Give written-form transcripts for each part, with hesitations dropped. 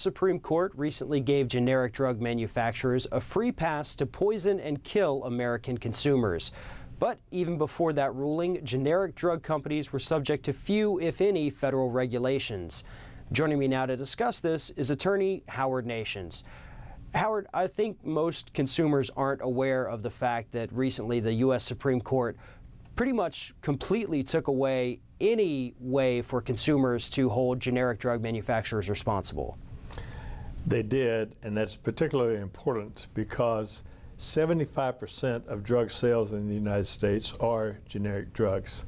Supreme Court recently gave generic drug manufacturers a free pass to poison and kill American consumers. But even before that ruling, generic drug companies were subject to few, if any, federal regulations. Joining me now to discuss this is attorney Howard Nations. Howard, I think most consumers aren't aware of the fact that recently the U.S. Supreme Court pretty much completely took away any way for consumers to hold generic drug manufacturers responsible. They did, and that's particularly important because 75% of drug sales in the United States are generic drugs.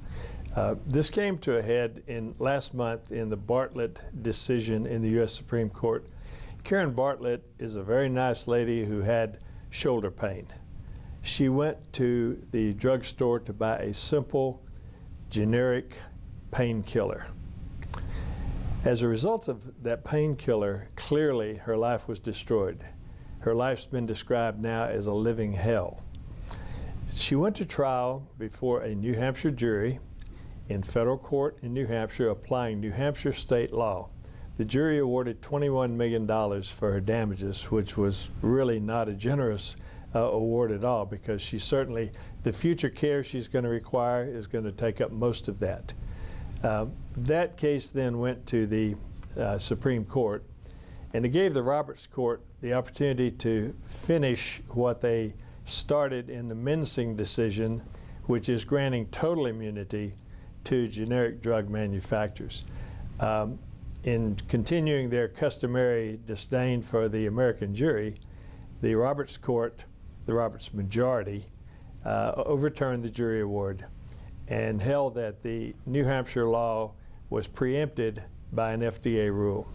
This came to a head last month in the Bartlett decision in the U.S. Supreme Court. Karen Bartlett is a very nice lady who had shoulder pain. She went to the drugstore to buy a simple, generic painkiller. As a result of that painkiller, clearly her life was destroyed. Her life's been described now as a living hell. She went to trial before a New Hampshire jury in federal court in New Hampshire applying New Hampshire state law. The jury awarded $21 million for her damages, which was really not a generous award at all, because she certainly, the future care she's going to require is going to take up most of that. That case then went to the Supreme Court, and it gave the Roberts Court the opportunity to finish what they started in the Mensing decision, which is granting total immunity to generic drug manufacturers. In continuing their customary disdain for the American jury, the Roberts Court, the Roberts majority, overturned the jury award and held that the New Hampshire law was preempted by an FDA rule.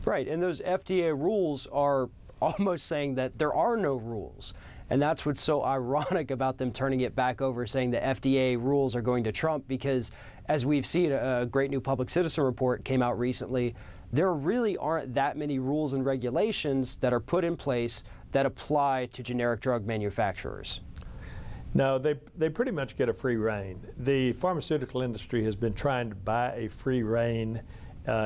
Right, and those FDA rules are almost saying that there are no rules. And that's what's so ironic about them turning it back over, saying the FDA rules are going to trump, because as we've seen, a great new public citizen report came out recently, there really aren't that many rules and regulations that are put in place that apply to generic drug manufacturers. No, they pretty much get a free rein. The pharmaceutical industry has been trying to buy a free rein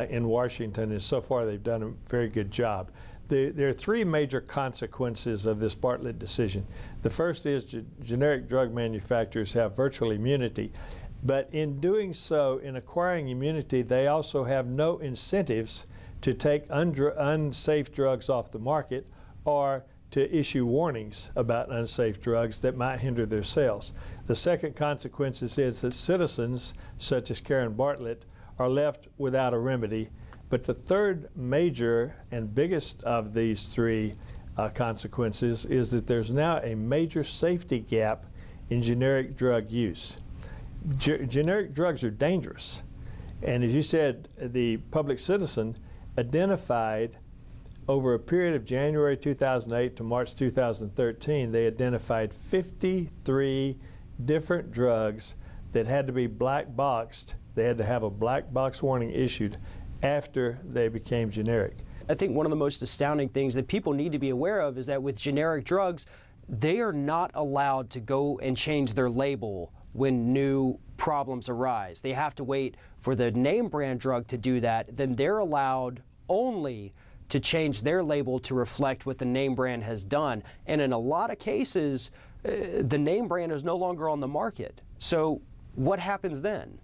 in Washington, and so far they've done a very good job. There are three major consequences of this Bartlett decision. The first is generic drug manufacturers have virtual immunity, but in doing so, in acquiring immunity, they also have no incentives to take unsafe drugs off the market or to issue warnings about unsafe drugs that might hinder their sales. The second consequence is that citizens, such as Karen Bartlett, are left without a remedy. But the third major and biggest of these three consequences is that there's now a major safety gap in generic drug use. Generic drugs are dangerous. And as you said, the public citizen identified over a period of January 2008 to March 2013, they identified 53 different drugs that had to be black boxed. They had to have a black box warning issued after they became generic. I think one of the most astounding things that people need to be aware of is that with generic drugs, they are not allowed to go and change their label when new problems arise. They have to wait for the name brand drug to do that. Then they're allowed only to change their label to reflect what the name brand has done. And in a lot of cases, the name brand is no longer on the market. So what happens then?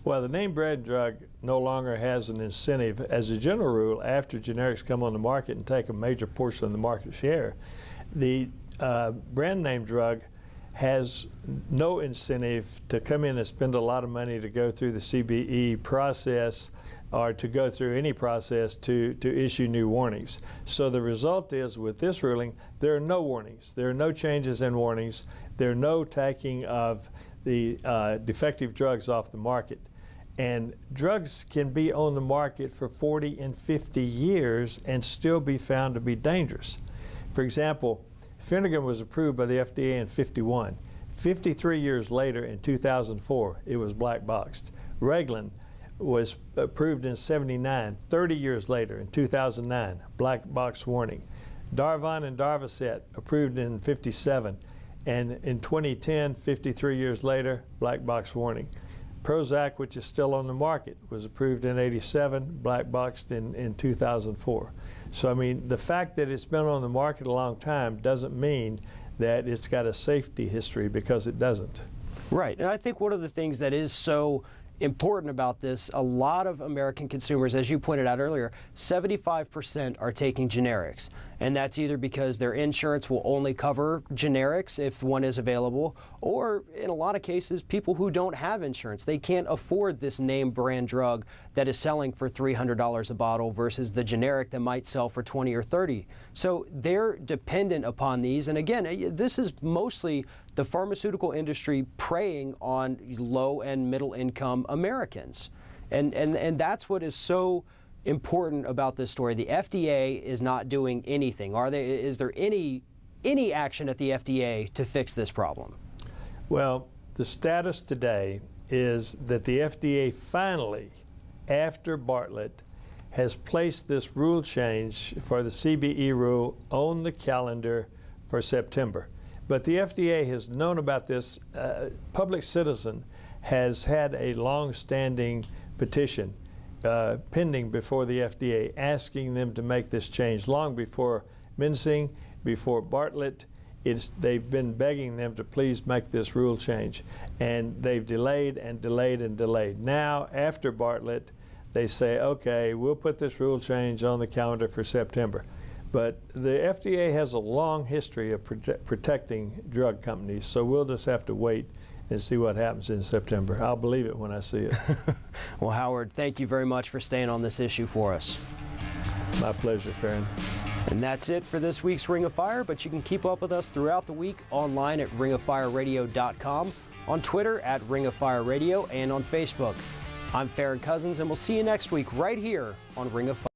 Well, the name brand drug no longer has an incentive. As a general rule, after generics come on the market and take a major portion of the market share, the brand name drug has no incentive to come in and spend a lot of money to go through the CBE process or to go through any process to issue new warnings. So the result is, with this ruling, there are no warnings. There are no changes in warnings. There are no taking of the defective drugs off the market. And drugs can be on the market for 40 and 50 years and still be found to be dangerous. For example, Phenergan was approved by the FDA in '51. 53 years later, in 2004, it was black boxed. Reglan was approved in '79. 30 years later, in 2009, black box warning. Darvon and Darvocet approved in '57. And in 2010, 53 years later, black box warning. Prozac, which is still on the market, was approved in '87, black boxed in 2004. So I mean, the fact that it's been on the market a long time doesn't mean that it's got a safety history, because it doesn't. Right, and I think one of the things that is so important about this, a lot of American consumers, as you pointed out earlier, 75% are taking generics. And that's either because their insurance will only cover generics if one is available, or in a lot of cases, people who don't have insurance. They can't afford this name brand drug that is selling for $300 a bottle versus the generic that might sell for $20 or $30. So they're dependent upon these. And again, this is mostly the pharmaceutical industry preying on low and middle income Americans. And that's what is so important about this story. The FDA is not doing anything. Is there any action at the FDA to fix this problem? Well, the status today is that the FDA finally, after Bartlett, has placed this rule change for the CBE rule on the calendar for September. But the FDA has known about this. Public Citizen has had a long-standing petition pending before the FDA, asking them to make this change long before Mensing, before Bartlett. They've been begging them to please make this rule change, and they've delayed and delayed and delayed. Now, after Bartlett, they say, okay, we'll put this rule change on the calendar for September. But the FDA has a long history of protecting drug companies, so we'll just have to wait and see what happens in September. I'll believe it when I see it. Well, Howard, thank you very much for staying on this issue for us. My pleasure, Farron. And that's it for this week's Ring of Fire, but you can keep up with us throughout the week online at ringoffireradio.com, on Twitter at Ring of Fire Radio, and on Facebook. I'm Farron Cousins, and we'll see you next week right here on Ring of Fire.